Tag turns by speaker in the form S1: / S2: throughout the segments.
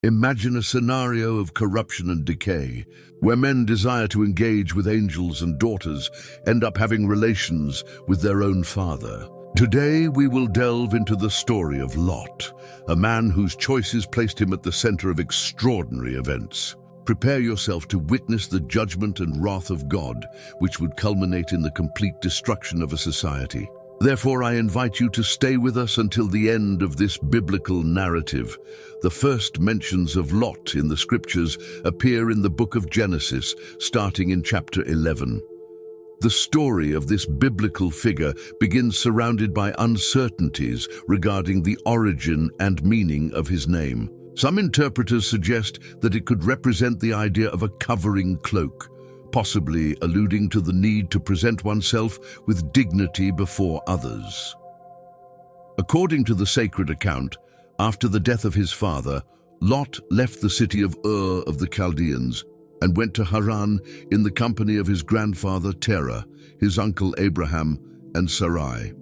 S1: Imagine a scenario of corruption and decay, where men desire to engage with angels and daughters end up having relations with their own father. Today we will delve into the story of Lot, a man whose choices placed him at the center of extraordinary events. Prepare yourself to witness the judgment and wrath of God, which would culminate in the complete destruction of a society. Therefore, I invite you to stay with us until the end of this biblical narrative. The first mentions of Lot in the scriptures appear in the book of Genesis, starting in chapter 11. The story of this biblical figure begins surrounded by uncertainties regarding the origin and meaning of his name. Some interpreters suggest that it could represent the idea of a covering cloak, possibly alluding to the need to present oneself with dignity before others. According to the sacred account, after the death of his father, Lot left the city of Ur of the Chaldeans and went to Haran in the company of his grandfather Terah, his uncle Abraham, and Sarai.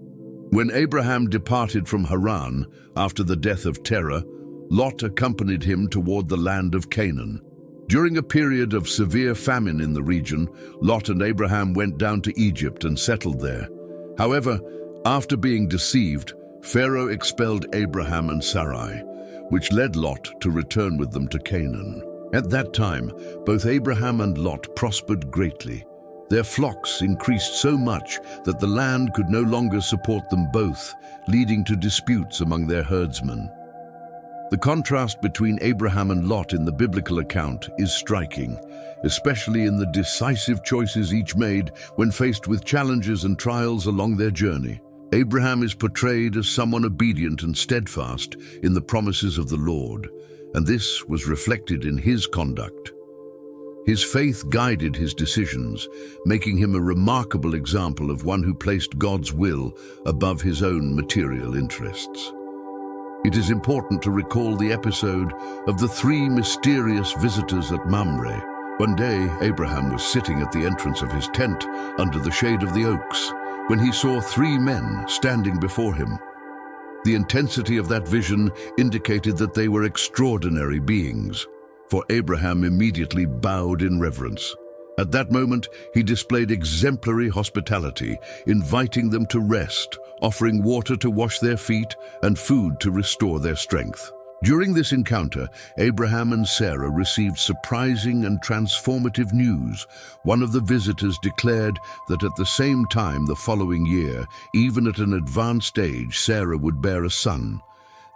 S1: When Abraham departed from Haran after the death of Terah, Lot accompanied him toward the land of Canaan. During a period of severe famine in the region, Lot and Abraham went down to Egypt and settled there. However, after being deceived, Pharaoh expelled Abraham and Sarai, which led Lot to return with them to Canaan. At that time, both Abraham and Lot prospered greatly. Their flocks increased so much that the land could no longer support them both, leading to disputes among their herdsmen. The contrast between Abraham and Lot in the biblical account is striking, especially in the decisive choices each made when faced with challenges and trials along their journey. Abraham is portrayed as someone obedient and steadfast in the promises of the Lord, and this was reflected in his conduct. His faith guided his decisions, making him a remarkable example of one who placed God's will above his own material interests. It is important to recall the episode of the three mysterious visitors at Mamre. One day, Abraham was sitting at the entrance of his tent under the shade of the oaks when he saw three men standing before him. The intensity of that vision indicated that they were extraordinary beings, for Abraham immediately bowed in reverence. At that moment, he displayed exemplary hospitality, inviting them to rest, offering water to wash their feet and food to restore their strength. During this encounter, Abraham and Sarah received surprising and transformative news. One of the visitors declared that at the same time the following year, even at an advanced age, Sarah would bear a son.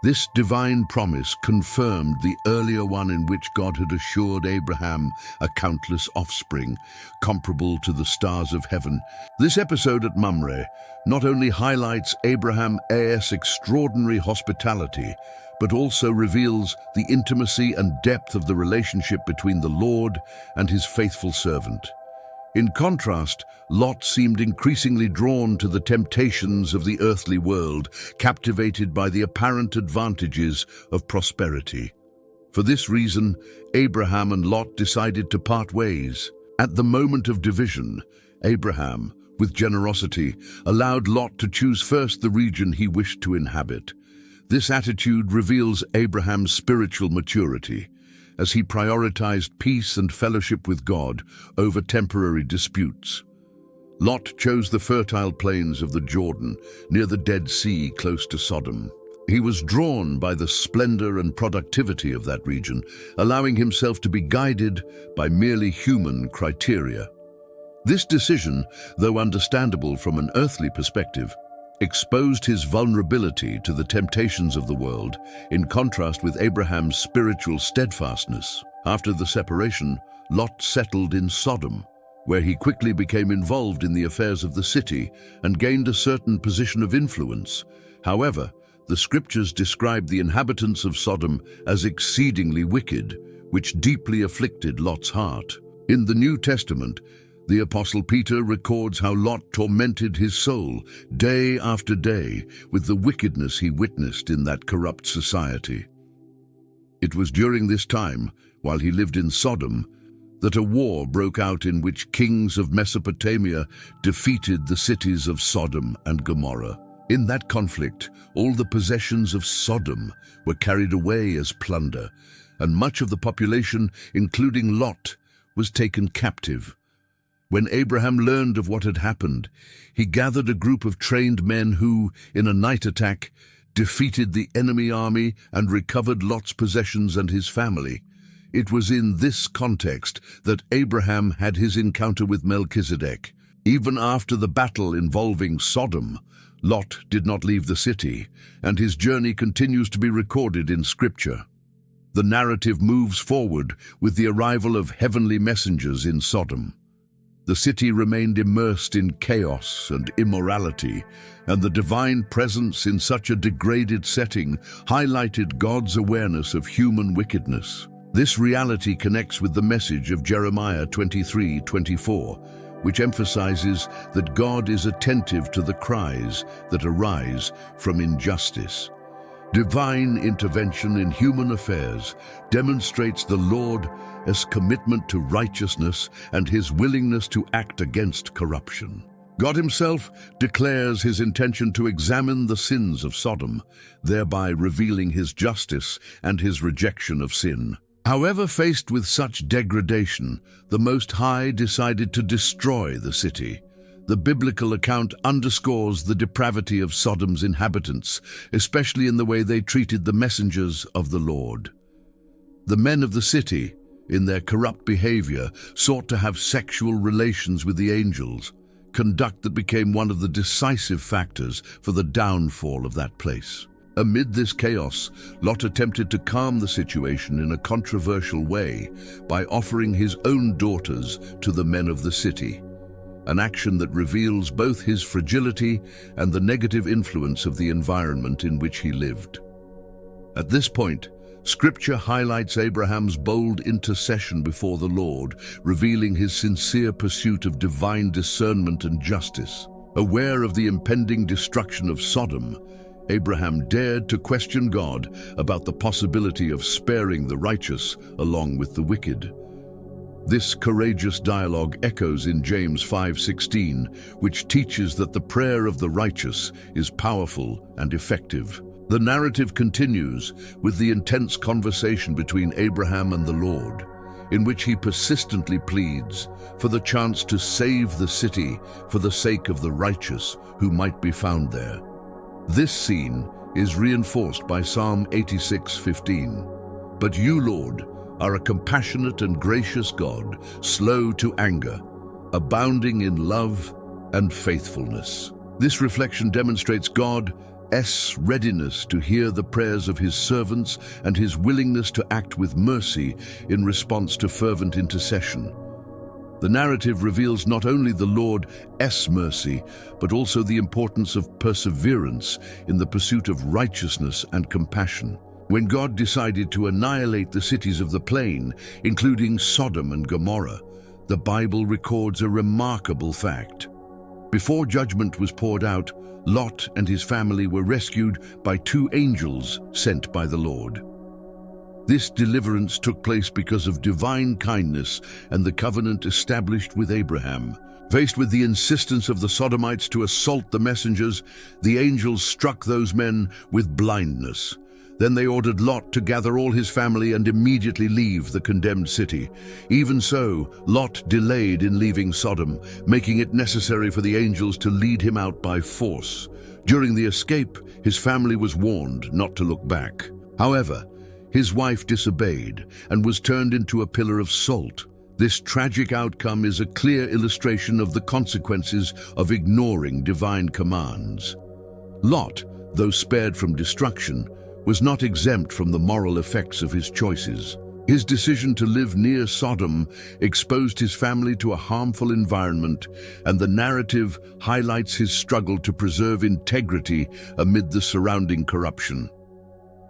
S1: This divine promise confirmed the earlier one in which God had assured Abraham a countless offspring, comparable to the stars of heaven. This episode at Mamre not only highlights Abraham's extraordinary hospitality, but also reveals the intimacy and depth of the relationship between the Lord and his faithful servant. In contrast, Lot seemed increasingly drawn to the temptations of the earthly world, captivated by the apparent advantages of prosperity. For this reason, Abraham and Lot decided to part ways. At the moment of division, Abraham, with generosity, allowed Lot to choose first the region he wished to inhabit. This attitude reveals Abraham's spiritual maturity, as he prioritized peace and fellowship with God over temporary disputes. Lot chose the fertile plains of the Jordan, near the Dead Sea close to Sodom. He was drawn by the splendor and productivity of that region, allowing himself to be guided by merely human criteria. This decision, though understandable from an earthly perspective, exposed his vulnerability to the temptations of the world, in contrast with Abraham's spiritual steadfastness. After the separation, Lot settled in Sodom, where he quickly became involved in the affairs of the city and gained a certain position of influence. However, the scriptures describe the inhabitants of Sodom as exceedingly wicked, which deeply afflicted Lot's heart. In the New Testament, the Apostle Peter records how Lot tormented his soul day after day with the wickedness he witnessed in that corrupt society. It was during this time, while he lived in Sodom, that a war broke out in which kings of Mesopotamia defeated the cities of Sodom and Gomorrah. In that conflict, all the possessions of Sodom were carried away as plunder, and much of the population, including Lot, was taken captive. When Abraham learned of what had happened, he gathered a group of trained men who, in a night attack, defeated the enemy army and recovered Lot's possessions and his family. It was in this context that Abraham had his encounter with Melchizedek. Even after the battle involving Sodom, Lot did not leave the city, and his journey continues to be recorded in Scripture. The narrative moves forward with the arrival of heavenly messengers in Sodom. The city remained immersed in chaos and immorality, and the divine presence in such a degraded setting highlighted God's awareness of human wickedness. This reality connects with the message of Jeremiah 23:24, which emphasizes that God is attentive to the cries that arise from injustice. Divine intervention in human affairs demonstrates the Lord's commitment to righteousness and his willingness to act against corruption. God himself declares his intention to examine the sins of Sodom, thereby revealing his justice and his rejection of sin. However, faced with such degradation, the Most High decided to destroy the city. The biblical account underscores the depravity of Sodom's inhabitants, especially in the way they treated the messengers of the Lord. The men of the city, in their corrupt behavior, sought to have sexual relations with the angels, conduct that became one of the decisive factors for the downfall of that place. Amid this chaos, Lot attempted to calm the situation in a controversial way by offering his own daughters to the men of the city, an action that reveals both his fragility and the negative influence of the environment in which he lived. At this point, Scripture highlights Abraham's bold intercession before the Lord, revealing his sincere pursuit of divine discernment and justice. Aware of the impending destruction of Sodom, Abraham dared to question God about the possibility of sparing the righteous along with the wicked. This courageous dialogue echoes in James 5:16, which teaches that the prayer of the righteous is powerful and effective. The narrative continues with the intense conversation between Abraham and the Lord, in which he persistently pleads for the chance to save the city for the sake of the righteous who might be found there. This scene is reinforced by Psalm 86:15. But you, Lord, are a compassionate and gracious God, slow to anger, abounding in love and faithfulness. This reflection demonstrates God's readiness to hear the prayers of his servants and his willingness to act with mercy in response to fervent intercession. The narrative reveals not only the Lord's mercy, but also the importance of perseverance in the pursuit of righteousness and compassion. When God decided to annihilate the cities of the plain, including Sodom and Gomorrah, the Bible records a remarkable fact. Before judgment was poured out, Lot and his family were rescued by 2 angels sent by the Lord. This deliverance took place because of divine kindness and the covenant established with Abraham. Faced with the insistence of the Sodomites to assault the messengers, the angels struck those men with blindness. Then they ordered Lot to gather all his family and immediately leave the condemned city. Even so, Lot delayed in leaving Sodom, making it necessary for the angels to lead him out by force. During the escape, his family was warned not to look back. However, his wife disobeyed and was turned into a pillar of salt. This tragic outcome is a clear illustration of the consequences of ignoring divine commands. Lot, though spared from destruction, was not exempt from the moral effects of his choices. His decision to live near Sodom exposed his family to a harmful environment, and the narrative highlights his struggle to preserve integrity amid the surrounding corruption.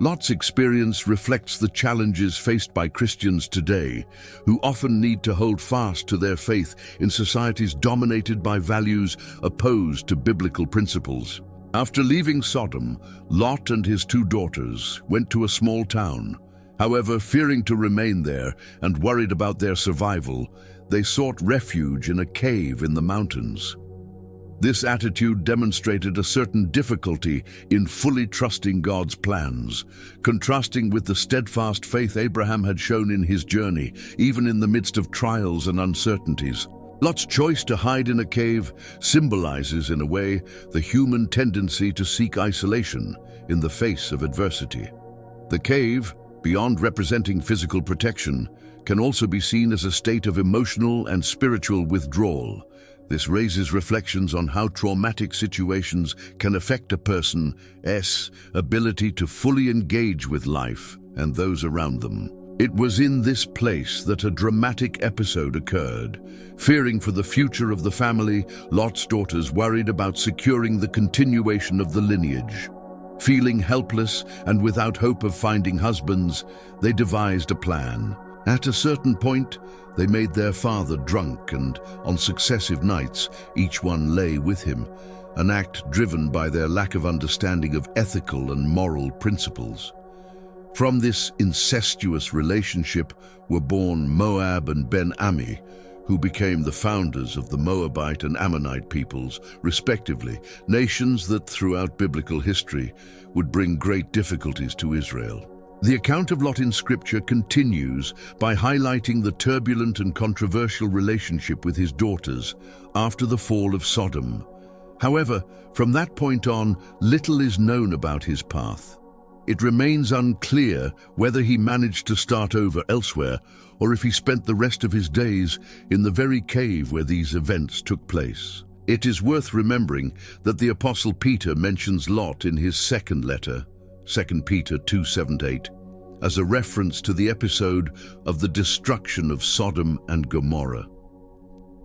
S1: Lot's experience reflects the challenges faced by Christians today, who often need to hold fast to their faith in societies dominated by values opposed to biblical principles. After leaving Sodom, Lot and his 2 daughters went to a small town. However, fearing to remain there and worried about their survival, they sought refuge in a cave in the mountains. This attitude demonstrated a certain difficulty in fully trusting God's plans, contrasting with the steadfast faith Abraham had shown in his journey, even in the midst of trials and uncertainties. Lot's choice to hide in a cave symbolizes, in a way, the human tendency to seek isolation in the face of adversity. The cave, beyond representing physical protection, can also be seen as a state of emotional and spiritual withdrawal. This raises reflections on how traumatic situations can affect a person's ability to fully engage with life and those around them. It was in this place that a dramatic episode occurred. Fearing for the future of the family, Lot's daughters worried about securing the continuation of the lineage. Feeling helpless and without hope of finding husbands, they devised a plan. At a certain point, they made their father drunk, and on successive nights, each one lay with him, an act driven by their lack of understanding of ethical and moral principles. From this incestuous relationship were born Moab and Ben-Ami, who became the founders of the Moabite and Ammonite peoples, respectively, nations that throughout biblical history would bring great difficulties to Israel. The account of Lot in Scripture continues by highlighting the turbulent and controversial relationship with his daughters after the fall of Sodom. However, from that point on, little is known about his path. It remains unclear whether he managed to start over elsewhere or if he spent the rest of his days in the very cave where these events took place. It is worth remembering that the Apostle Peter mentions Lot in his second letter, 2 Peter 2:7-8, as a reference to the episode of the destruction of Sodom and Gomorrah.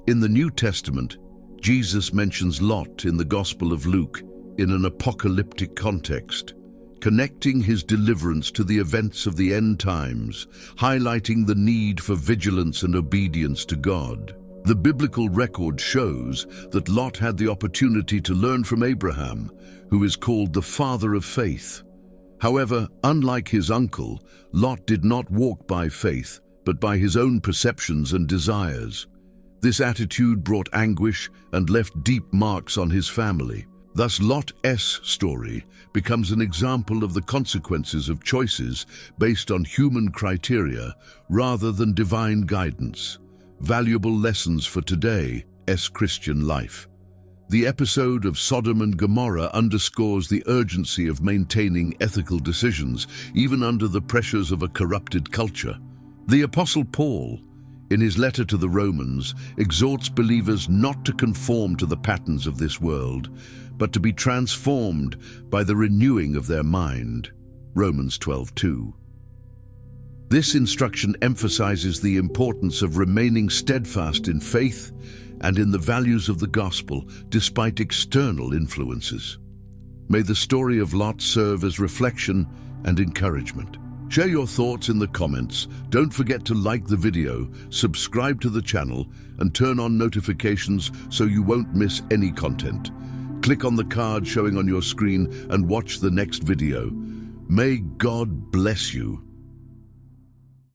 S1: In the New Testament, Jesus mentions Lot in the Gospel of Luke in an apocalyptic context, connecting his deliverance to the events of the end times, highlighting the need for vigilance and obedience to God. The biblical record shows that Lot had the opportunity to learn from Abraham, who is called the father of faith. However, unlike his uncle, Lot did not walk by faith, but by his own perceptions and desires. This attitude brought anguish and left deep marks on his family. Thus, Lot's story becomes an example of the consequences of choices based on human criteria rather than divine guidance. Valuable lessons for today's Christian life. The episode of Sodom and Gomorrah underscores the urgency of maintaining ethical decisions, even under the pressures of a corrupted culture. The Apostle Paul, in his letter to the Romans, exhorts believers not to conform to the patterns of this world, but to be transformed by the renewing of their mind. Romans 12:2. This instruction emphasizes the importance of remaining steadfast in faith and in the values of the gospel despite external influences. May the story of Lot serve as reflection and encouragement. Share your thoughts in the comments. Don't forget to like the video, subscribe to the channel, and turn on notifications so you won't miss any content. Click on the card showing on your screen and watch the next video. May God bless you.